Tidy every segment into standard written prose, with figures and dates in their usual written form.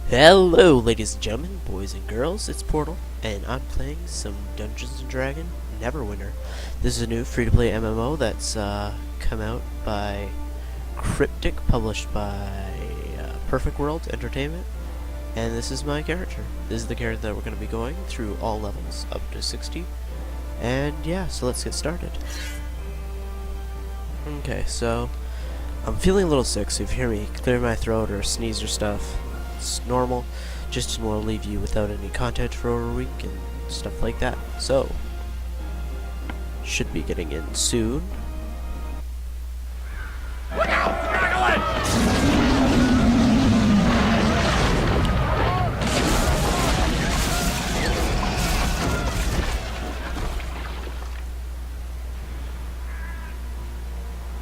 Hello, ladies and gentlemen, boys and girls, it's Portal, and I'm playing some Dungeons & Dragons Neverwinter. This is a new free-to-play MMO that's come out by Cryptic, published by Perfect World Entertainment, and this is my character. This is the character that we're going to be going through all levels, up to 60, and yeah, so let's get started. Okay, so I'm feeling a little sick, so if you hear me clear my throat or sneeze or stuff, it's normal. Just didn't want to leave you without any content for over a week and stuff like that. So, should be getting in soon. Look out! Dragon!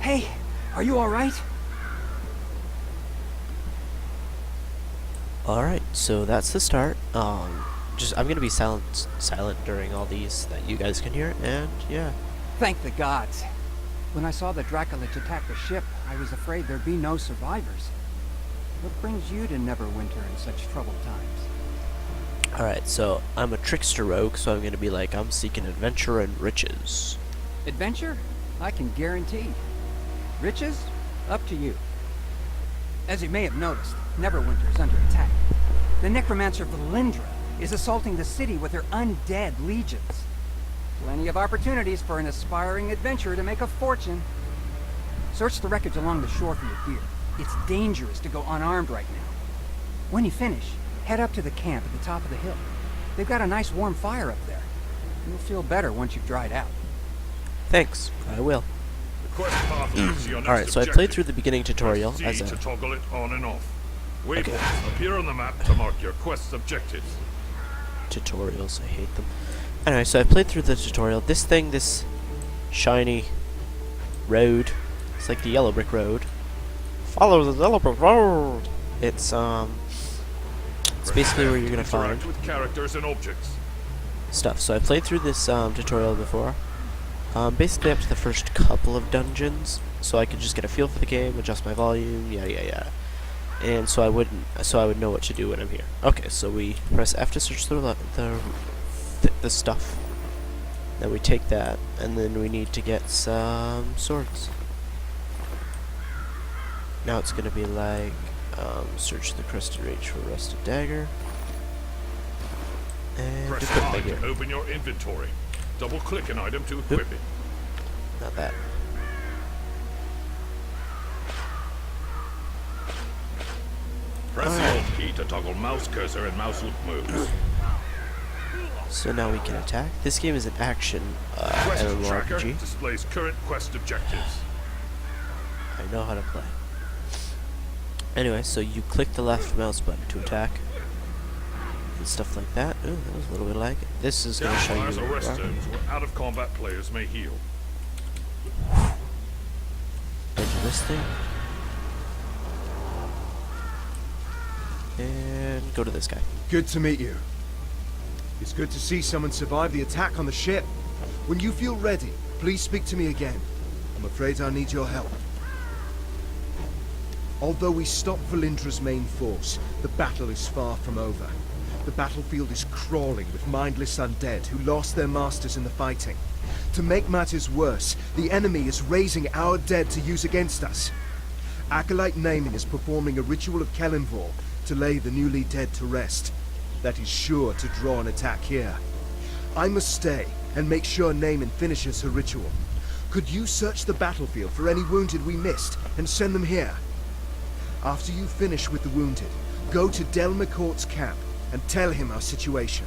Hey, are you all right? Alright, so that's the start. I'm gonna be silent during all these that you guys can hear, and yeah. Thank the gods. When I saw the Dracolich attack the ship, I was afraid there'd be no survivors. What brings you to Neverwinter in such troubled times? Alright, so I'm a trickster rogue, so I'm gonna be like, I'm seeking adventure and riches. Adventure? I can guarantee. Riches? Up to you. As you may have noticed, Neverwinter is under attack. The necromancer Valindra is assaulting the city with her undead legions. Plenty of opportunities for an aspiring adventurer to make a fortune. Search the wreckage along the shore for your gear. It's dangerous to go unarmed right now. When you finish, head up to the camp at the top of the hill. They've got a nice warm fire up there. You'll feel better once you've dried out. Thanks, I will. Alright, so I played through the beginning tutorial as a... to toggle it on and off. Waypoints Okay. appear on the map to mark your quest's objectives. Tutorials, I hate them. Anyway, so I played through the tutorial. This shiny road, it's like the yellow brick road. Follow the yellow brick road! It's basically where you're gonna find Interact with characters and objects. stuff. So I played through this tutorial before. Basically up to the first couple of dungeons, so I could just get a feel for the game, adjust my volume, yada. And so I would know what to do when I'm here. Okay, so we press F to search the stuff. Then we take that, and then we need to get some swords. Now it's gonna be like search the crested range for a rusted dagger, and Press equip my I gear. to open your inventory. Double-click an item to equip it. Not that. Press the Alt key to toggle mouse cursor and mouse look moves. So now we can attack. This game is an action Quest tracker MMORPG. displays current quest objectives. I know how to play. Anyway, so you click the left mouse button to attack. And stuff like that. Ooh, that was a little bit like it. This is going to show you Campfires are rest where zones where out-of-combat players may heal. enter this thing. And go to this guy. Good to meet you. It's good to see someone survive the attack on the ship. When you feel ready, please speak to me again. I'm afraid I need your help. Although we stopped Valindra's main force, the battle is far from over. The battlefield is crawling with mindless undead who lost their masters in the fighting. To make matters worse, the enemy is raising our dead to use against us. Acolyte Naaman is performing a ritual of Kelinvor to lay the newly dead to rest. That is sure to draw an attack here. I must stay and make sure Naaman finishes her ritual. Could you search the battlefield for any wounded we missed and send them here? After you finish with the wounded, go to Del McCourt's camp and tell him our situation.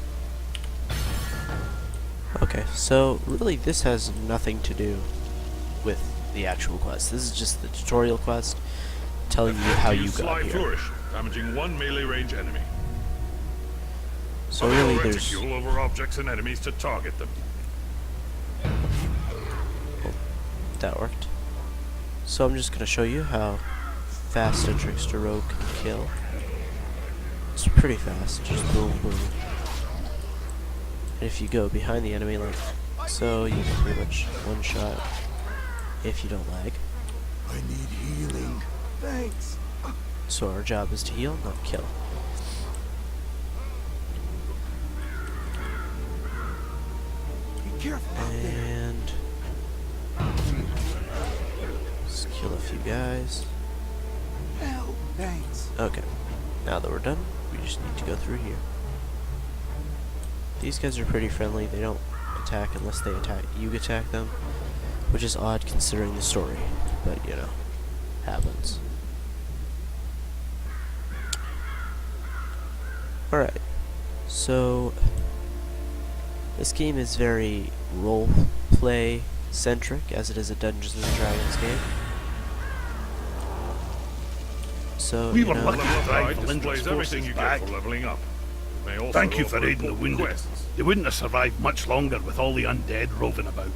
Okay, so really this has nothing to do with the actual quest. This is just the tutorial quest telling you how you got Sly here. Flourish, damaging one melee range enemy. So really there's... reticule over objects and enemies to target them. That worked. So I'm just going to show you how fast a trickster rogue can kill. It's pretty fast, just boom boom. And if you go behind the enemy like so, you can pretty much one shot if you don't lag. I need healing. Thanks. So our job is to heal, not kill. Okay, now that we're done, we just need to go through here. These guys are pretty friendly. They don't attack unless you attack them, which is odd considering the story, but you know, happens. Alright, so this game is very role-play centric, as it is a Dungeons and Dragons game. So, We you were know, lucky to Level drive up the displays Lindra's everything forces you back. get for leveling up. You may also Thank you roll for aiding the important wounded. quests. They wouldn't have survived much longer with all the undead roving about.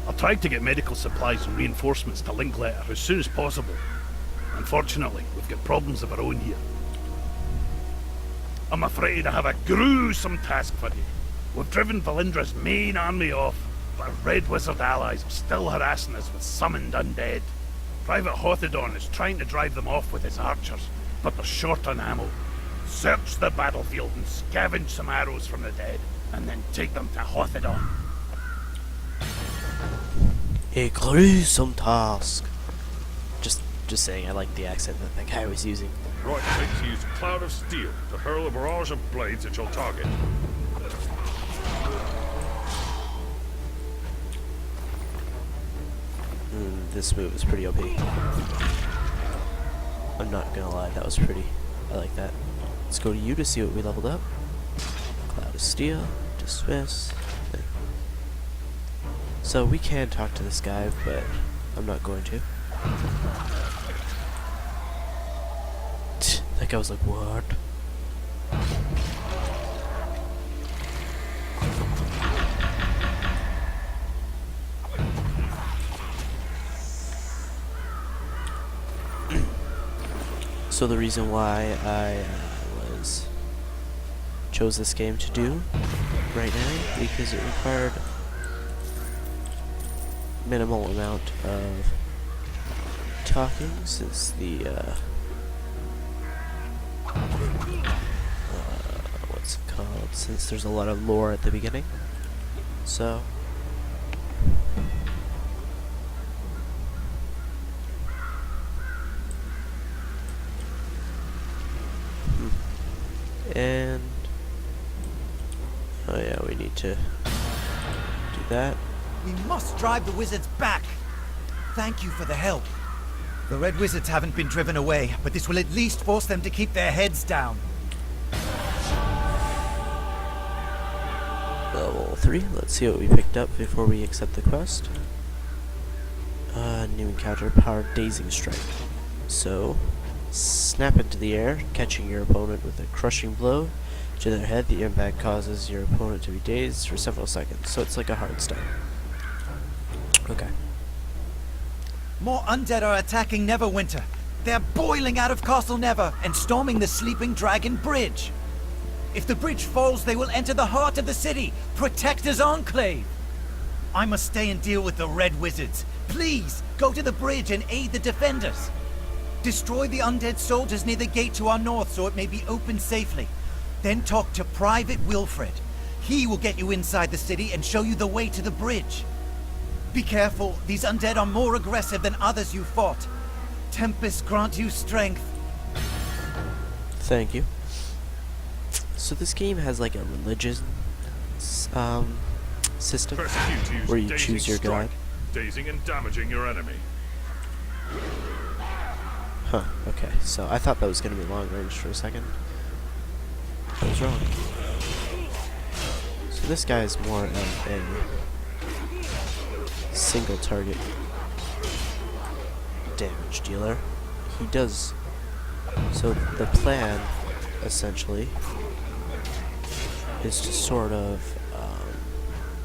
I tried to get medical supplies and reinforcements to Linklater as soon as possible. Unfortunately, we've got problems of our own here. I'm afraid I have a gruesome task for you. We've driven Valindra's main army off, but our Red Wizard allies are still harassing us with summoned undead. Private Hothedon is trying to drive them off with his archers, but they're short on ammo. Search the battlefield and scavenge some arrows from the dead, and then take them to Hothedon. a gruesome task. Just saying, I like the accent that guy was using. Right, click to use Cloud of Steel to hurl a barrage of blades at your target. This move is pretty OP. I'm not gonna lie, that was pretty. I like that. Let's go to you to see what we leveled up. Cloud of Steel, dismiss. So we can talk to this guy, but I'm not going to. That guy was like, what? So the reason why I chose this game to do right now, because it required minimal amount of talking, since the what's it called? Since there's a lot of lore at the beginning, so. And oh yeah, we need to do that. We must drive the wizards back. Thank you for the help. The Red Wizards haven't been driven away, but this will at least force them to keep their heads down. Level 3, let's see what we picked up before we accept the quest. New encounter, powered dazing strike. So, snap into the air, catching your opponent with a crushing blow to their head. The impact causes your opponent to be dazed for several seconds, so it's like a hard stun. Okay. More undead are attacking Neverwinter. They're boiling out of Castle Never and storming the Sleeping Dragon Bridge. If the bridge falls, they will enter the heart of the city. Protector's Enclave. I must stay and deal with the Red Wizards. Please, go to the bridge and aid the defenders. Destroy the undead soldiers near the gate to our north so it may be opened safely. Then talk to Private Wilfred. He will get you inside the city and show you the way to the bridge. Be careful, these undead are more aggressive than others you fought. Tempest grant you strength. Thank you. So this game has like a religion system Persecute to use where you dazing choose your strike, god. dazing and damaging your enemy. Huh, okay, so I thought that was going to be long range for a second. I was wrong. So this guy is more of a single target damage dealer. He does. So the plan, essentially, is to sort of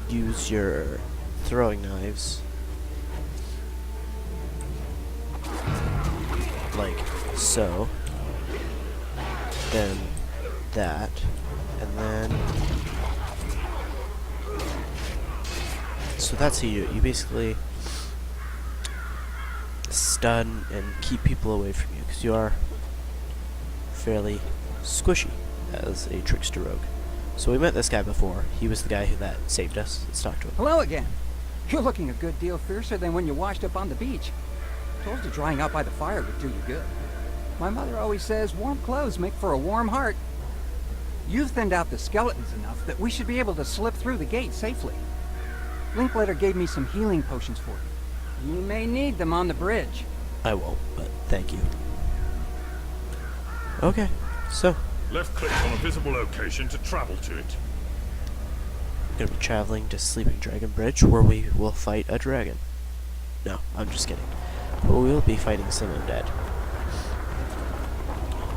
use your throwing knives like so, then that, and then so that's how you basically stun and keep people away from you, because you are fairly squishy as a trickster rogue. So we met this guy before. He was the guy that saved us. Let's talk to him. Hello again. You're looking a good deal fiercer than when you washed up on the beach. Told you drying out by the fire would do you good. My mother always says warm clothes make for a warm heart. You've thinned out the skeletons enough that we should be able to slip through the gate safely. Linkletter gave me some healing potions for you. You may need them on the bridge. I won't, but thank you. Okay, so Left click on a visible location to travel to it. I'm gonna be traveling to Sleeping Dragon Bridge, where we will fight a dragon. No, I'm just kidding. But we will be fighting some undead.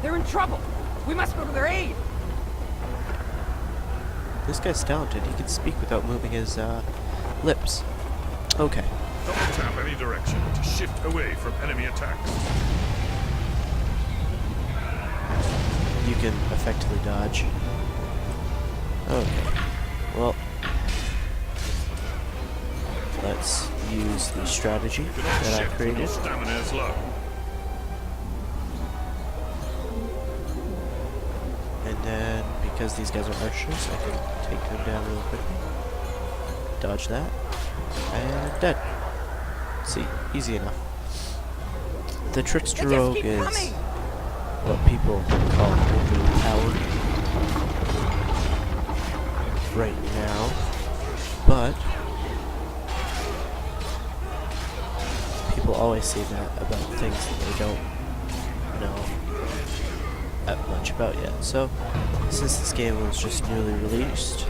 They're in trouble. We must go to their aid. This guy's talented. He can speak without moving his lips. Okay. Double tap any direction to shift away from enemy attacks. You can effectively dodge. Okay. Well, let's use the strategy You cannot that I shift when your created. stamina is low. And then, because these guys are archers, I can take them down real quickly. Dodge that. And dead. See, easy enough. The Trickster Rogue is what people call overpowered right now, but people always say that about things that they don't know that much about yet. So, since this game was just newly released,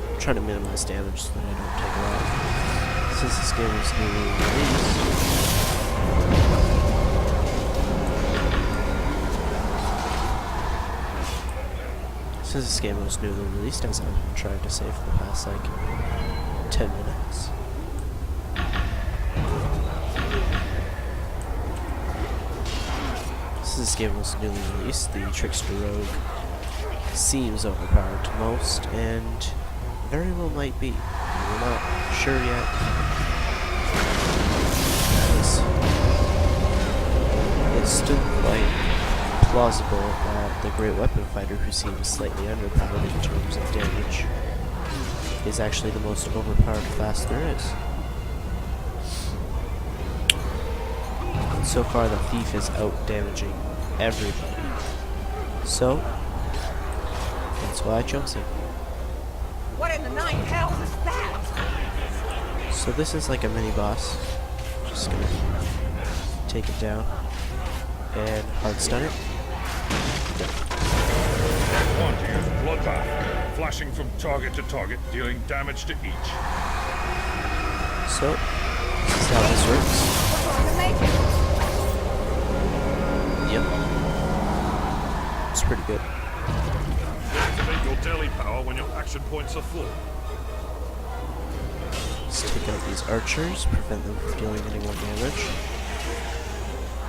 I'm trying to minimize damage so that I don't take a lot. Since this game was newly released, as I've been trying to say for the past like 10 minutes. Since this game was newly released, the Trickster Rogue seems overpowered to most, and very well might be. We're not sure yet. It's still quite plausible that the Great Weapon Fighter, who seems slightly underpowered in terms of damage, is actually the most overpowered class there is. And so far, the Thief is out-damaging everybody. So, that's why I chose him. What in the nine hells is that? So this is like a mini-boss. Just gonna take it down and hard stun it. Want to use Bloodbath, flashing from target to target, dealing damage to each. So, this is how this works. Yep. It's pretty good. Activate your daily power when your action points are full. Let's take out these archers, prevent them from dealing any more damage.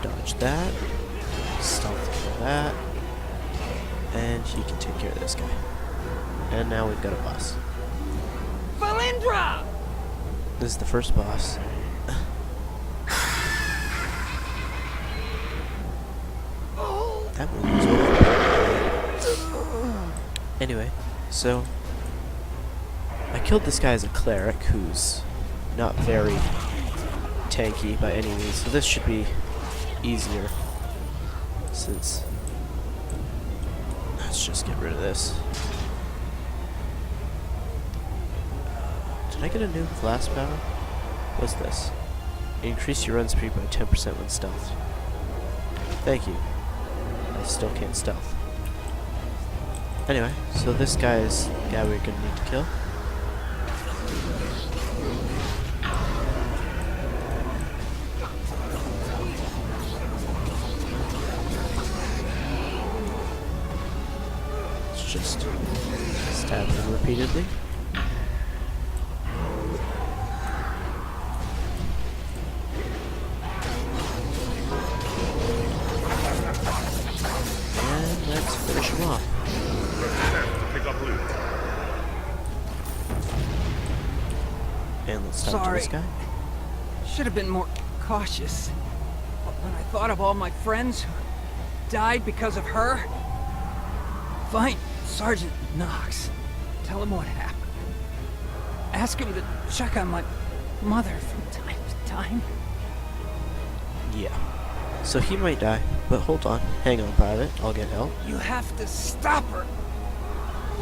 Dodge that. Stealth kill that. And he can take care of this guy. And now we've got a boss. Valindra! This is the first boss. That one was over. Anyway, so I killed this guy as a cleric who's not very tanky by any means, so this should be easier. Since let's just get rid of this. Did I get a new class power? What's this? Increase your run speed by 10% when stealth. Thank you. I still can't stealth. Anyway, so this guy is the guy we're gonna need to kill. Let's just stab him repeatedly. And let's finish him off. Pick up loot. And let's talk to this guy. Should have been more cautious. But when I thought of all my friends who died because of her, find Sergeant Knox. Tell him what happened. Ask him to check on my mother from time to time. Yeah. So he might die, but hold on. Hang on, Private. I'll get help. You have to stop her.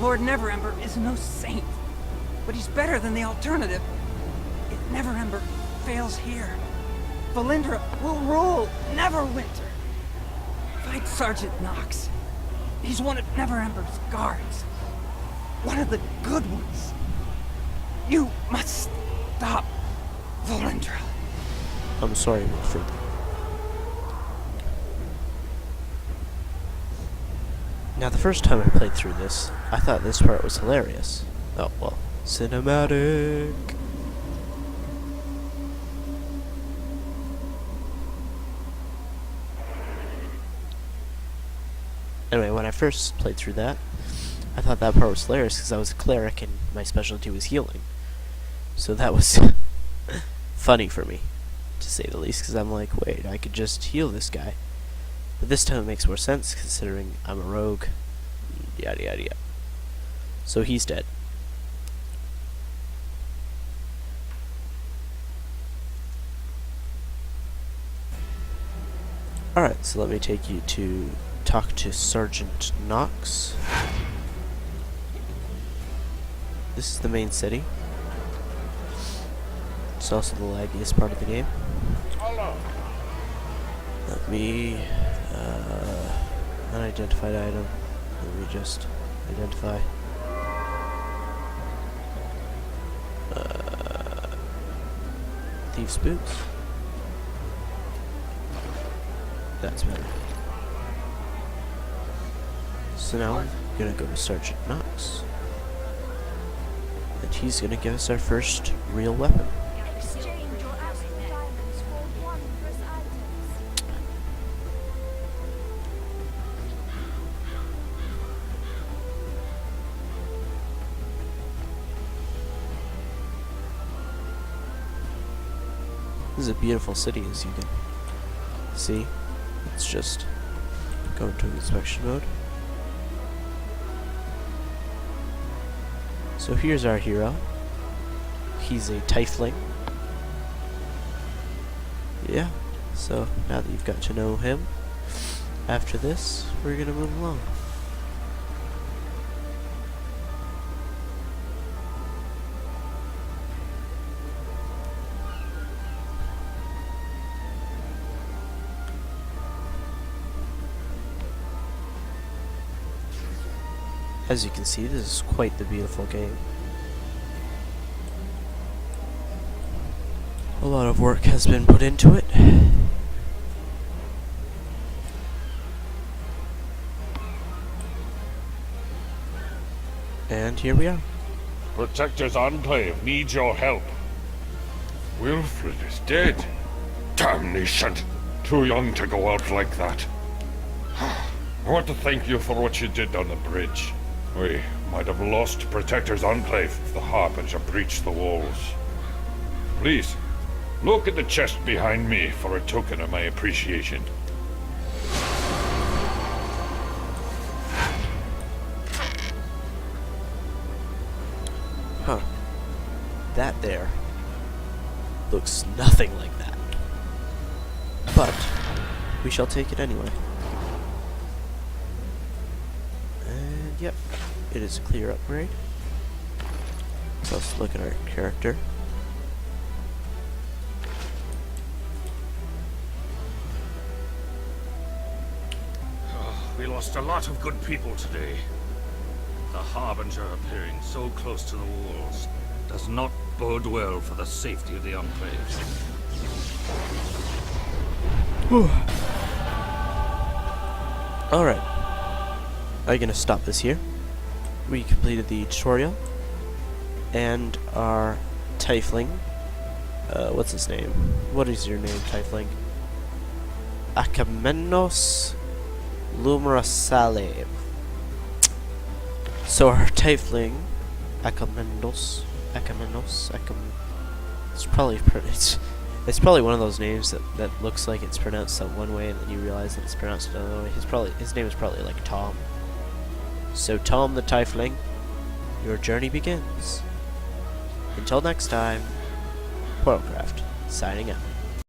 Lord Neverember is no saint, but he's better than the alternative. If Neverember fails here, Valindra will rule Neverwinter. Fight Sergeant Knox. He's one of Neverember's guards. One of the good ones. You must stop Valindra. I'm sorry, Wilfred. Now, the first time I played through this, I thought this part was hilarious. Oh, well. Cinematic! Anyway, when I first played through that, I thought that part was hilarious because I was a cleric and my specialty was healing. So that was funny for me, to say the least, because I'm like, wait, I could just heal this guy. But this time it makes more sense considering I'm a rogue. Yada yada yada. So he's dead. Alright, so let me take you to talk to Sergeant Knox. This is the main city. It's also the laggiest part of the game. Let me unidentified item. Let me just identify. Thieves' boots. That's better. So now I'm gonna go to Sergeant Knox, and he's gonna give us our first real weapon. Exchange your Aspen diamonds for wondrous items. This is a beautiful city, as you can see. Let's just go into inspection mode. So here's our hero. He's a tiefling. Yeah, so now that you've got to know him, after this, we're gonna move along. As you can see, this is quite the beautiful game. A lot of work has been put into it. And here we are. Protector's Enclave needs your help. Wilfred is dead. Damnation! Too young to go out like that. I want to thank you for what you did on the bridge. We might have lost Protector's Enclave if the Harbinger breached the walls. Please, look at the chest behind me for a token of my appreciation. Huh. That there looks nothing like that. But we shall take it anyway. And yep, it is a clear upgrade. So let's look at our character. We lost a lot of good people today. The Harbinger appearing so close to the walls does not bode well for the safety of the Enclave. Alright. Are you gonna stop this here? We completed the tutorial. And our tiefling. What's his name? What is your name, tiefling? Akamenos Lumerasalev. So our tiefling, it's probably one of those names that looks like it's pronounced that one way and then you realize that it's pronounced another way. His name is probably like Tom. So Tom the tiefling, your journey begins. Until next time, Portalcraft, signing out.